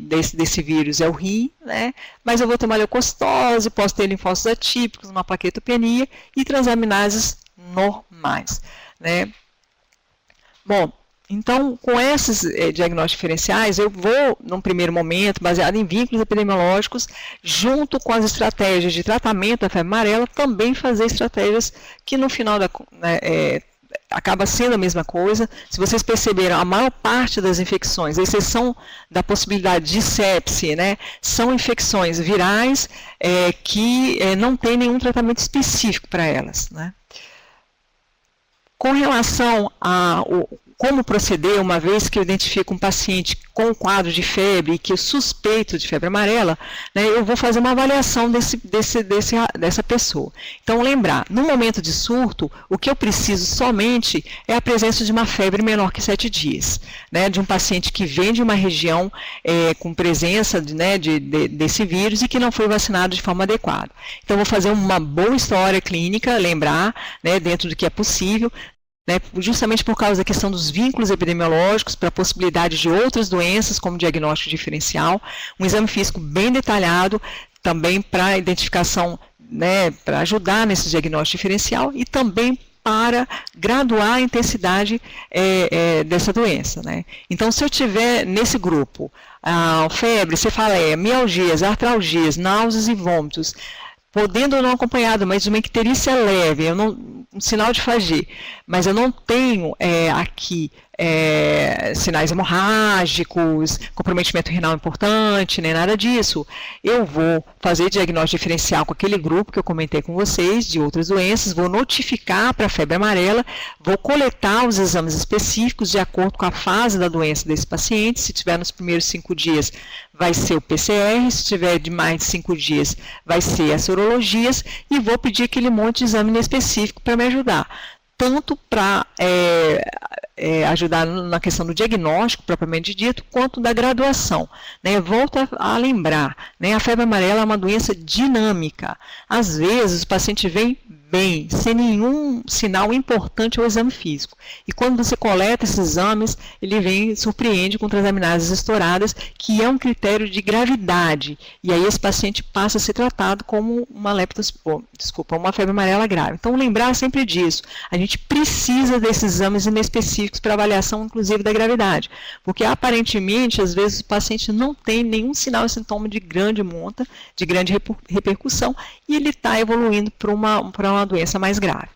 desse vírus é o rim, né? Mas eu vou ter uma leucocitose, posso ter linfócitos atípicos, uma plaquetopenia e transaminases normais, né? Bom, Então, com esses diagnósticos diferenciais, eu vou, num primeiro momento, baseado em vínculos epidemiológicos, junto com as estratégias de tratamento da febre amarela, também fazer estratégias que no final acaba sendo a mesma coisa. Se vocês perceberam, a maior parte das infecções, à exceção da possibilidade de sepse, né, são infecções virais que não tem nenhum tratamento específico para elas, né. Com relação a como proceder, uma vez que eu identifico um paciente com um quadro de febre e que eu suspeito de febre amarela, né, eu vou fazer uma avaliação dessa pessoa. Então, lembrar, no momento de surto, o que eu preciso somente é a presença de uma febre menor que 7 dias, né, de um paciente que vem de uma região com presença desse vírus e que não foi vacinado de forma adequada. Então, vou fazer uma boa história clínica, lembrar, né, dentro do que é possível, justamente por causa da questão dos vínculos epidemiológicos, para a possibilidade de outras doenças, como diagnóstico diferencial, um exame físico bem detalhado, também para identificação, né, para ajudar nesse diagnóstico diferencial e também para graduar a intensidade dessa doença, né. Então, se eu tiver nesse grupo febre, cefaleia, mialgias, artralgias, náuseas e vômitos, podendo ou não acompanhado, mas uma icterícia leve, um sinal de Fagê, mas eu não tenho aqui sinais hemorrágicos, comprometimento renal importante, nem nada disso, eu vou fazer diagnóstico diferencial com aquele grupo que eu comentei com vocês, de outras doenças, vou notificar para a febre amarela, vou coletar os exames específicos de acordo com a fase da doença desse paciente. Se tiver nos primeiros 5 dias, vai ser o PCR, se tiver de mais de 5 dias, vai ser as sorologias, e vou pedir aquele monte de exame específico para me ajudar, tanto para ajudar na questão do diagnóstico, propriamente dito, quanto da graduação, né. Volto a lembrar, né, a febre amarela é uma doença dinâmica. Às vezes, o paciente vem bem, sem nenhum sinal importante ao exame físico. E quando você coleta esses exames, ele vem, surpreende com transaminases estouradas, que é um critério de gravidade. E aí esse paciente passa a ser tratado como uma uma febre amarela grave. Então, lembrar sempre disso. A gente precisa desses exames inespecíficos para avaliação, inclusive, da gravidade. Porque, aparentemente, às vezes o paciente não tem nenhum sinal e sintoma de grande monta, de grande repercussão, e ele está evoluindo para uma doença mais grave,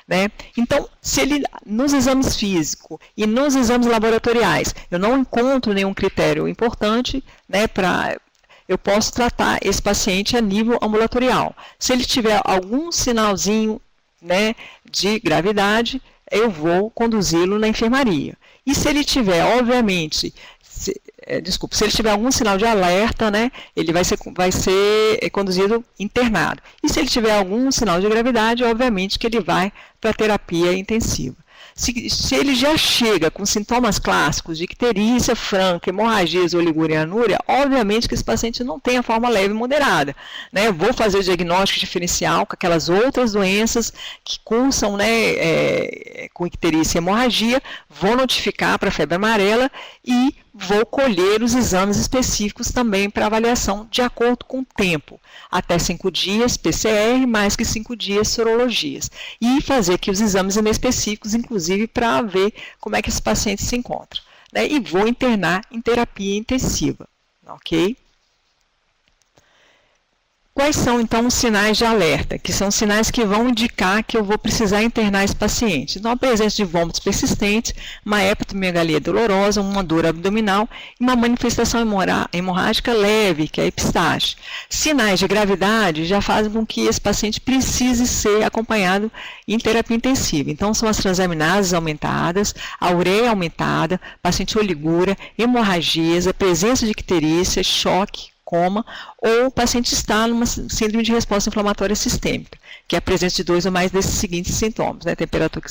né? Então, se ele, nos exames físicos e nos exames laboratoriais, eu não encontro nenhum critério importante, né, eu posso tratar esse paciente a nível ambulatorial. Se ele tiver algum sinalzinho, né, de gravidade, eu vou conduzi-lo na enfermaria. E se ele tiver, obviamente, se ele tiver algum sinal de alerta, né, ele vai ser conduzido internado. E se ele tiver algum sinal de gravidade, obviamente que ele vai para a terapia intensiva. Se ele já chega com sintomas clássicos de icterícia franca, hemorragias, oliguria e anúria, obviamente que esse paciente não tem a forma leve e moderada, né? Eu vou fazer o diagnóstico diferencial com aquelas outras doenças que cursam, né, com icterícia e hemorragia, vou notificar para a febre amarela e vou colher os exames específicos também para avaliação de acordo com o tempo. Até 5 dias PCR, mais que 5 dias sorologias. E fazer aqui os exames inespecíficos, inclusive para ver como é que esse paciente se encontra, né? E vou internar em terapia intensiva, ok? Quais são, então, os sinais de alerta? Que são sinais que vão indicar que eu vou precisar internar esse paciente. Então, a presença de vômitos persistentes, uma hepatomegalia dolorosa, uma dor abdominal e uma manifestação hemorrágica leve, que é a epistaxe. Sinais de gravidade já fazem com que esse paciente precise ser acompanhado em terapia intensiva. Então, são as transaminases aumentadas, a ureia aumentada, paciente oligúria, hemorragias, a presença de icterícia, choque, coma, ou o paciente está numa síndrome de resposta inflamatória sistêmica, que é a presença de 2 ou mais desses seguintes sintomas, né? Temperatura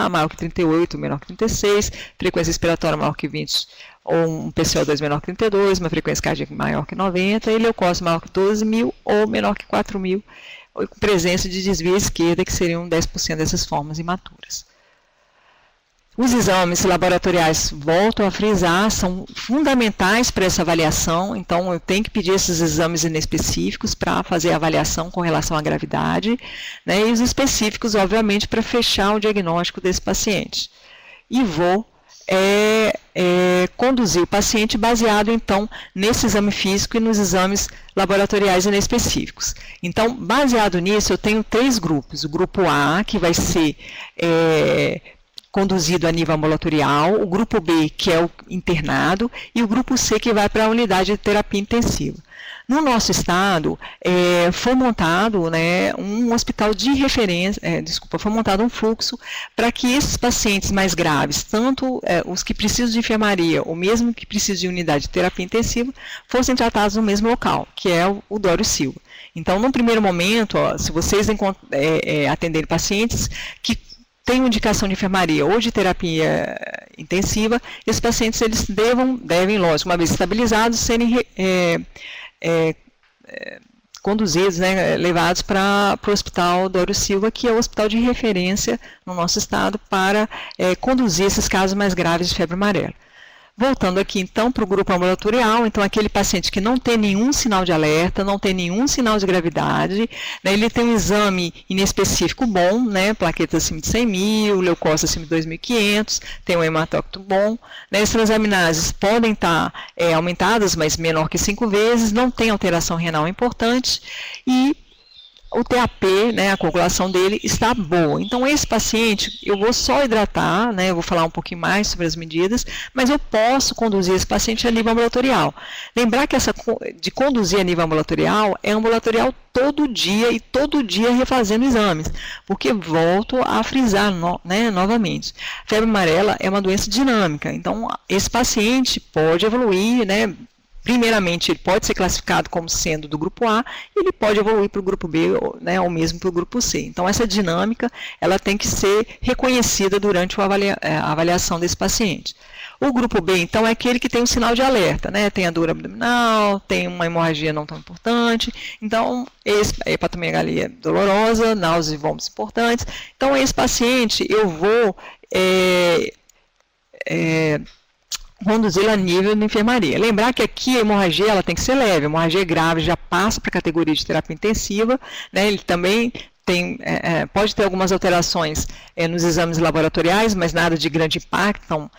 maior que 38, menor que 36, frequência respiratória maior que 20, ou um PCO2 menor que 32, uma frequência cardíaca maior que 90, e leucócito maior que 12.000 ou menor que 4.000, ou com presença de desvio à esquerda, que seriam 10% dessas formas imaturas. Os exames laboratoriais, volto a frisar, são fundamentais para essa avaliação, então eu tenho que pedir esses exames inespecíficos para fazer a avaliação com relação à gravidade, né, e os específicos, obviamente, para fechar o diagnóstico desse paciente. E vou conduzir o paciente baseado, então, nesse exame físico e nos exames laboratoriais inespecíficos. Então, baseado nisso, eu tenho 3 grupos. O grupo A, que vai ser conduzido a nível ambulatorial, o grupo B, que é o internado, e o grupo C, que vai para a unidade de terapia intensiva. No nosso estado, foi montado, né, um hospital de referência, foi montado um fluxo para que esses pacientes mais graves, tanto os que precisam de enfermaria, ou mesmo que precisam de unidade de terapia intensiva, fossem tratados no mesmo local, que é o Dório Silva. Então, no primeiro momento, se vocês atenderem pacientes que têm indicação de enfermaria ou de terapia intensiva, esses pacientes eles devem, lógico, uma vez estabilizados, serem conduzidos, né, levados para o Hospital Dório Silva, que é o hospital de referência no nosso estado para conduzir esses casos mais graves de febre amarela. Voltando aqui, então, para o grupo ambulatorial, então, aquele paciente que não tem nenhum sinal de alerta, não tem nenhum sinal de gravidade, né, ele tem um exame inespecífico bom, né, plaquetas acima de 100.000, leucócitos acima de 2.500, tem um hematócrito bom, né, as transaminases podem estar aumentadas, mas menor que 5 vezes, não tem alteração renal importante, e o TAP, né, a coagulação dele está boa. Então, esse paciente, eu vou só hidratar, né, eu vou falar um pouquinho mais sobre as medidas, mas eu posso conduzir esse paciente a nível ambulatorial. Lembrar que de conduzir a nível ambulatorial, é ambulatorial todo dia e todo dia refazendo exames, porque volto a frisar novamente. Febre amarela é uma doença dinâmica, então esse paciente pode evoluir, né, primeiramente, ele pode ser classificado como sendo do grupo A, e ele pode evoluir para o grupo B, né, ou mesmo para o grupo C. Então, essa dinâmica, ela tem que ser reconhecida durante a avaliação desse paciente. O grupo B, então, é aquele que tem um sinal de alerta, né, tem a dor abdominal, tem uma hemorragia não tão importante, então, hepatomegalia dolorosa, náuseas e vômitos importantes. Então, esse paciente, eu vou conduzi-lo a nível de enfermaria. Lembrar que aqui a hemorragia ela tem que ser leve, a hemorragia grave já passa para a categoria de terapia intensiva, né, ele também pode ter algumas alterações nos exames laboratoriais, mas nada de grande impacto, então,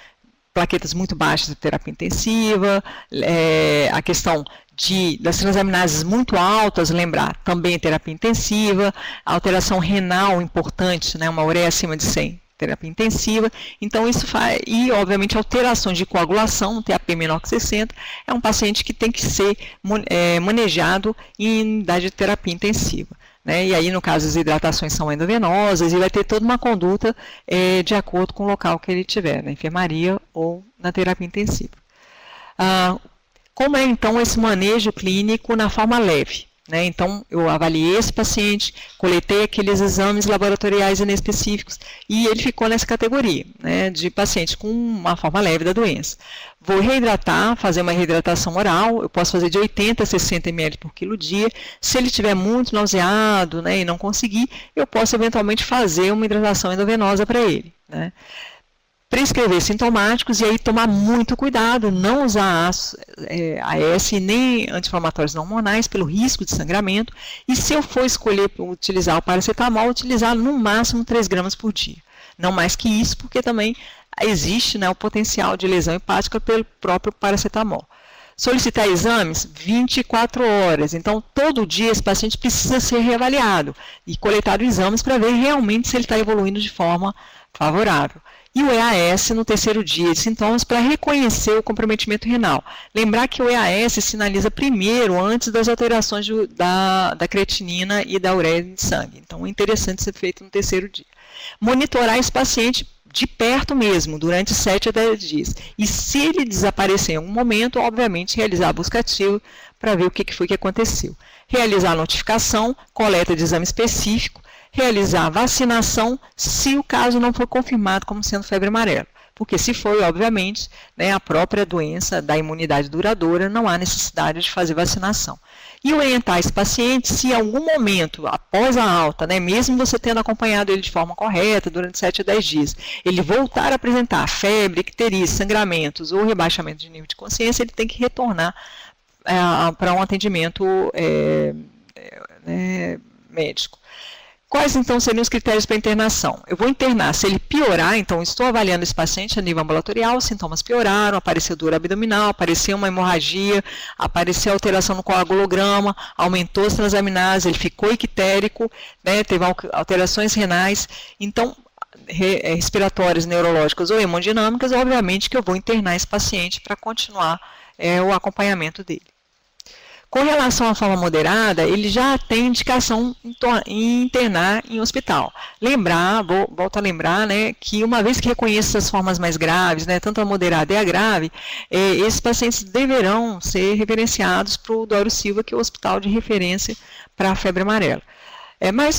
plaquetas muito baixas de terapia intensiva, a questão das transaminases muito altas, lembrar, também terapia intensiva, alteração renal importante, né, uma ureia acima de 100. Terapia intensiva, então isso faz, e obviamente alterações de coagulação, TAP menor que 60, é um paciente que tem que ser manejado em unidade de terapia intensiva, né? E aí no caso as hidratações são endovenosas e vai ter toda uma conduta de acordo com o local que ele tiver, na enfermaria ou na terapia intensiva. Como é então esse manejo clínico na forma leve? Né, então, eu avaliei esse paciente, coletei aqueles exames laboratoriais inespecíficos e ele ficou nessa categoria, né, de paciente com uma forma leve da doença. Vou reidratar, fazer uma reidratação oral, eu posso fazer de 80 a 60 ml por quilo dia. Se ele estiver muito nauseado, né, e não conseguir, eu posso eventualmente fazer uma hidratação endovenosa para ele, né. Prescrever sintomáticos e aí tomar muito cuidado, não usar AS nem anti-inflamatórios não hormonais pelo risco de sangramento, e se eu for escolher utilizar o paracetamol, utilizar no máximo 3 gramas por dia. Não mais que isso, porque também existe, né, o potencial de lesão hepática pelo próprio paracetamol. Solicitar exames 24 horas, então todo dia esse paciente precisa ser reavaliado e coletado exames para ver realmente se ele está evoluindo de forma favorável. E o EAS no terceiro dia de sintomas para reconhecer o comprometimento renal. Lembrar que o EAS sinaliza primeiro, antes das alterações da creatinina e da ureia de sangue. Então é interessante ser feito no terceiro dia. Monitorar esse paciente de perto mesmo, durante 7 a 10 dias. E se ele desaparecer em algum momento, obviamente realizar a busca ativa para ver o que foi que aconteceu. Realizar a notificação, coleta de exame específico, realizar a vacinação se o caso não for confirmado como sendo febre amarela. Porque se for, obviamente, né, a própria doença da imunidade duradoura, não há necessidade de fazer vacinação. E orientar esse paciente, se em algum momento, após a alta, né, mesmo você tendo acompanhado ele de forma correta durante 7 a 10 dias, ele voltar a apresentar febre, icterícia, sangramentos ou rebaixamento de nível de consciência, ele tem que retornar para um atendimento médico. Quais, então, seriam os critérios para internação? Eu vou internar, se ele piorar, então estou avaliando esse paciente a nível ambulatorial, os sintomas pioraram, apareceu dor abdominal, apareceu uma hemorragia, apareceu alteração no coagulograma, aumentou as transaminases, ele ficou ictérico, né, teve alterações renais, então, respiratórias, neurológicas ou hemodinâmicas, obviamente que eu vou internar esse paciente para continuar o acompanhamento dele. Com relação à forma moderada, ele já tem indicação em internar em hospital. Volto a lembrar, né, que uma vez que reconheça as formas mais graves, né, tanto a moderada e a grave, esses pacientes deverão ser referenciados para o Dório Silva, que é o hospital de referência para a febre amarela. Mas,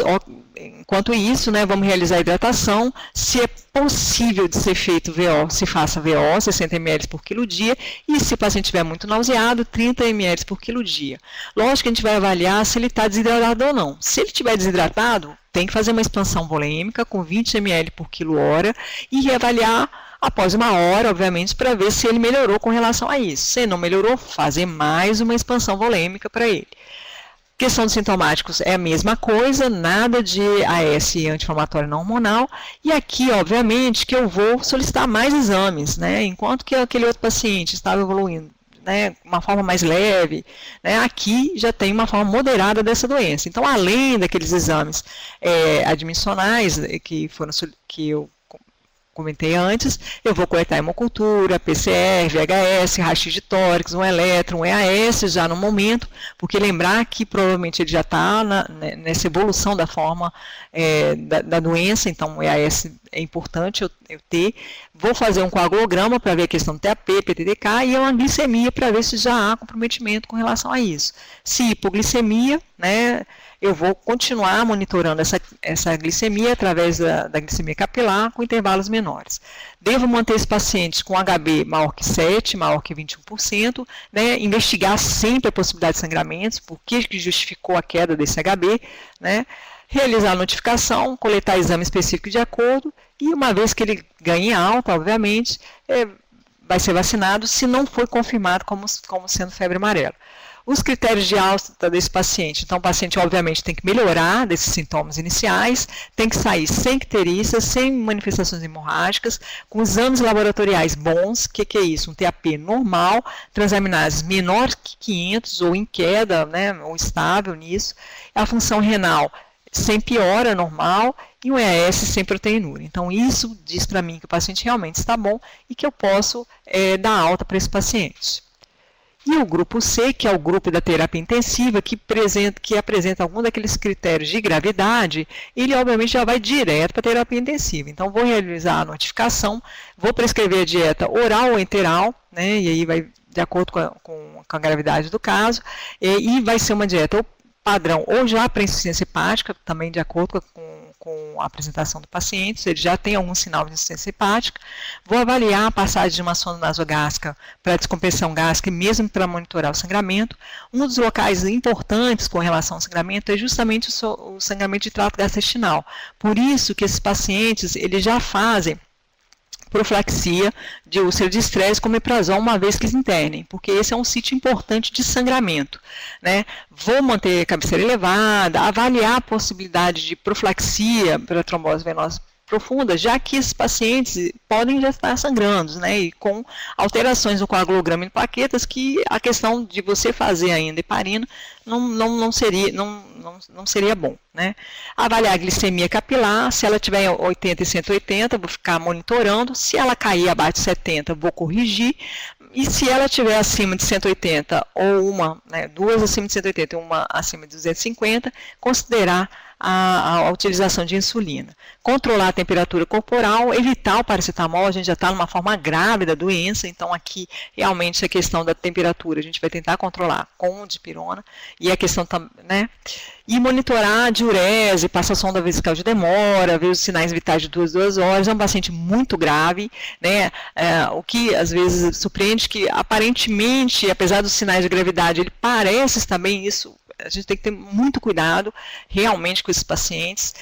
enquanto isso, né, vamos realizar a hidratação. Se é possível de ser feito VO, se faça VO, 60 ml por quilo dia, e se o paciente estiver muito nauseado, 30 ml por quilo dia. Lógico que a gente vai avaliar se ele está desidratado ou não. Se ele estiver desidratado, tem que fazer uma expansão volêmica com 20 ml por quilo hora e reavaliar após uma hora, obviamente, para ver se ele melhorou com relação a isso. Se não melhorou, fazer mais uma expansão volêmica para ele. Questão dos sintomáticos é a mesma coisa, nada de AS anti-inflamatório não hormonal, e aqui, obviamente, que eu vou solicitar mais exames, né, enquanto que aquele outro paciente estava evoluindo, né, uma forma mais leve, né, aqui já tem uma forma moderada dessa doença. Então, além daqueles exames admissionais que eu comentei antes, eu vou coletar hemocultura, PCR, VHS, raio-x de tórax, um elétron, um EAS já no momento, porque lembrar que provavelmente ele já está nessa evolução da forma da doença, então o EAS é importante eu ter. Vou fazer um coagulograma para ver a questão do TAP, PTDK e uma glicemia para ver se já há comprometimento com relação a isso. Se hipoglicemia, né, eu vou continuar monitorando essa glicemia através da glicemia capilar com intervalos menores. Devo manter esse paciente com HB maior que 7, maior que 21%, né, investigar sempre a possibilidade de sangramentos, por que justificou a queda desse HB, né, realizar a notificação, coletar exame específico de acordo, e uma vez que ele ganhe alta, obviamente, vai ser vacinado se não for confirmado como sendo febre amarela. Os critérios de alta desse paciente, então o paciente obviamente tem que melhorar desses sintomas iniciais, tem que sair sem icterícia, sem manifestações hemorrágicas, com exames laboratoriais bons. O que é isso? Um TAP normal, transaminases menor que 500 ou em queda, né, ou estável nisso, a função renal sem piora, normal, e um EAS sem proteinúria. Então isso diz para mim que o paciente realmente está bom e que eu posso dar alta para esse paciente. E o grupo C, que é o grupo da terapia intensiva, que apresenta algum daqueles critérios de gravidade, ele obviamente já vai direto para a terapia intensiva. Então, vou realizar a notificação, vou prescrever a dieta oral ou enteral, né, e aí vai de acordo com a gravidade do caso, e vai ser uma dieta padrão ou já para insuficiência hepática, também de acordo com a apresentação do paciente, se ele já tem algum sinal de insuficiência hepática. Vou avaliar a passagem de uma sonda nasogástrica para descompressão gástrica e mesmo para monitorar o sangramento. Um dos locais importantes com relação ao sangramento é justamente o sangramento de trato gastrointestinal. Por isso que esses pacientes, eles já fazem profilaxia de úlcera de estresse com omeprazol uma vez que se internem, porque esse é um sítio importante de sangramento, né? Vou manter a cabeceira elevada, avaliar a possibilidade de profilaxia para trombose venosa profunda, já que esses pacientes podem já estar sangrando, né, e com alterações no coagulograma em plaquetas, que a questão de você fazer ainda heparina não seria bom, né. Avaliar a glicemia capilar, se ela tiver 80 e 180, vou ficar monitorando, se ela cair abaixo de 70, vou corrigir, e se ela tiver acima de 180, ou duas acima de 180 e uma acima de 250, considerar a utilização de insulina. Controlar a temperatura corporal, evitar o paracetamol, a gente já está numa forma grave da doença, então aqui realmente a questão da temperatura a gente vai tentar controlar com dipirona, e a questão também, né? E monitorar a diurese, passar sonda vesical de demora, ver os sinais vitais de 2 horas, é um paciente muito grave, né? O que às vezes surpreende que aparentemente, apesar dos sinais de gravidade, ele parece estar bem, isso a gente tem que ter muito cuidado realmente com esses pacientes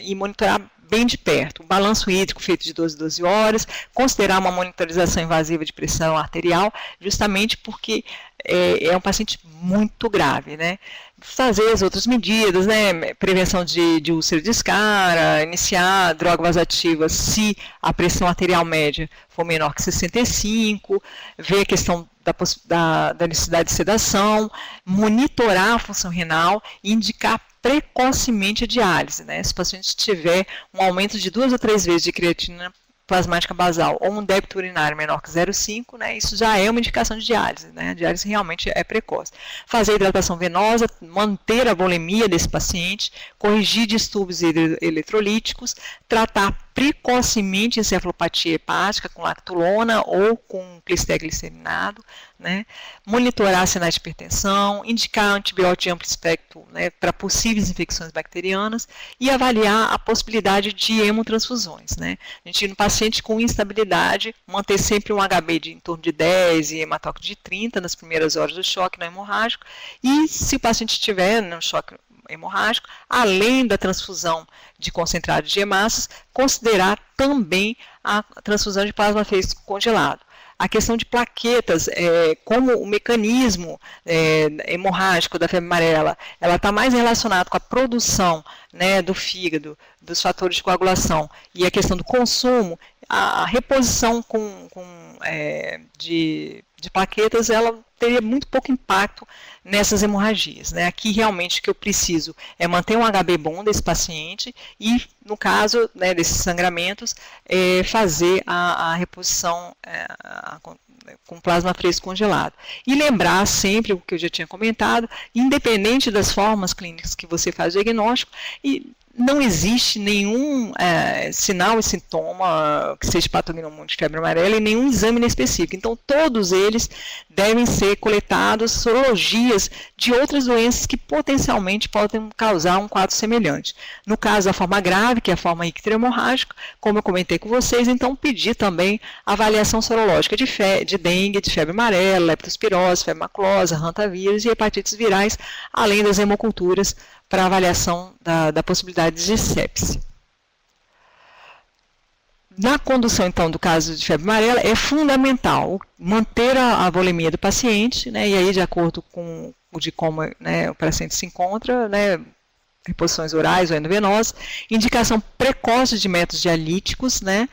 e monitorar bem de perto. Um balanço hídrico feito de 12 em 12 horas, considerar uma monitorização invasiva de pressão arterial, justamente porque é um paciente muito grave, né? Fazer as outras medidas, né? Prevenção de úlcera de escara, iniciar droga vasoativa se a pressão arterial média for menor que 65, ver a questão da necessidade de sedação, monitorar a função renal e indicar precocemente a diálise, né? Se o paciente tiver um aumento de 2 ou 3 vezes de creatina plasmática basal ou um débito urinário menor que 0,5, né, isso já é uma indicação de diálise, né, a diálise realmente é precoce. Fazer hidratação venosa, manter a volemia desse paciente, corrigir distúrbios eletrolíticos, tratar precocemente encefalopatia hepática com lactulona ou com clisteglicerinado, né, monitorar sinais de hipertensão, indicar antibiótico de amplo espectro, né, para possíveis infecções bacterianas e avaliar a possibilidade de hemotransfusões, né. A gente, no paciente com instabilidade, manter sempre um HB de em torno de 10 e hematócrito de 30 nas primeiras horas do choque não hemorrágico, e se o paciente estiver no choque hemorrágico, além da transfusão de concentrado de hemácias, considerar também a transfusão de plasma fresco congelado. A questão de plaquetas, como o mecanismo hemorrágico da febre amarela, ela está mais relacionada com a produção, né, do fígado, dos fatores de coagulação, e a questão do consumo, a reposição de plaquetas, ela teria muito pouco impacto nessas hemorragias, né? Aqui realmente o que eu preciso é manter um HB bom desse paciente e, no caso, né, desses sangramentos, fazer a reposição com plasma fresco congelado. E lembrar sempre o que eu já tinha comentado, independente das formas clínicas que você faz o diagnóstico, e não existe nenhum sinal e sintoma que seja patognomônico de febre amarela e nenhum exame específico. Então, todos eles devem ser coletados sorologias de outras doenças que potencialmente podem causar um quadro semelhante. No caso da forma grave, que é a forma icterohemorrágica, como eu comentei com vocês, então pedir também avaliação sorológica de dengue, de febre amarela, leptospirose, febre maculosa, hantavírus e hepatites virais, além das hemoculturas para avaliação da possibilidade de sepse. Na condução, então, do caso de febre amarela, é fundamental manter a volemia do paciente, né, e aí, de acordo com como, né, o paciente se encontra, né, reposições orais ou endovenosas, indicação precoce de métodos dialíticos, né,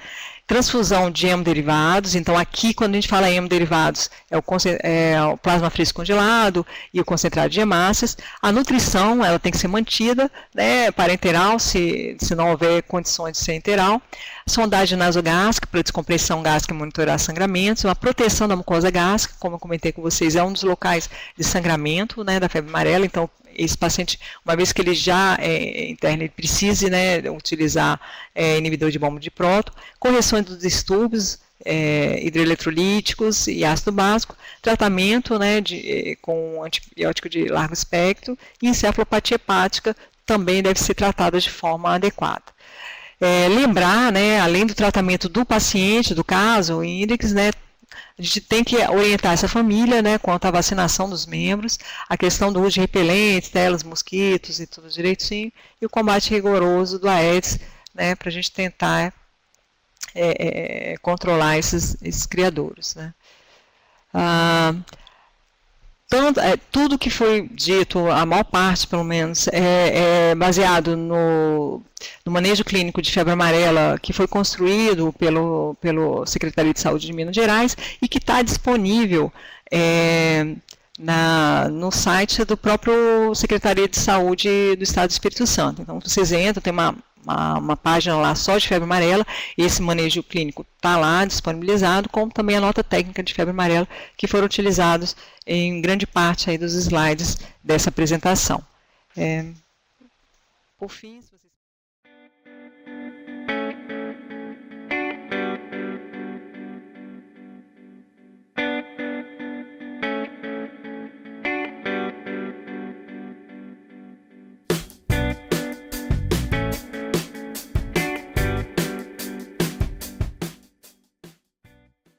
transfusão de hemoderivados. Então, aqui, quando a gente fala em hemoderivados, é o plasma fresco congelado e o concentrado de hemácias. A nutrição, ela tem que ser mantida, né, parenteral, se não houver condições de ser enteral. Sondagem nasogástrica para descompressão gástrica e monitorar sangramentos. Uma proteção da mucosa gástrica, como eu comentei com vocês, é um dos locais de sangramento, né, da febre amarela. Então, esse paciente, uma vez que ele já é interno, ele precise, né, utilizar inibidor de bomba de próton, correções dos distúrbios hidroeletrolíticos e ácido básico, tratamento, né, com antibiótico de largo espectro, e encefalopatia hepática também deve ser tratada de forma adequada. Lembrar, né, além do tratamento do paciente, do caso, o índex, né, a gente tem que orientar essa família, né, quanto à vacinação dos membros, a questão do uso de repelentes, telas, mosquitos e tudo direitinho, e o combate rigoroso do Aedes, né, para a gente tentar controlar esses criadouros, né. Tudo que foi dito, a maior parte, pelo menos, é baseado no manejo clínico de febre amarela que foi construído pelo Secretaria de Saúde de Minas Gerais e que está disponível no site do próprio Secretaria de Saúde do Estado do Espírito Santo. Então, vocês entram, tem uma página lá só de febre amarela, esse manejo clínico está lá disponibilizado, como também a nota técnica de febre amarela, que foram utilizados em grande parte aí dos slides dessa apresentação. Por fim,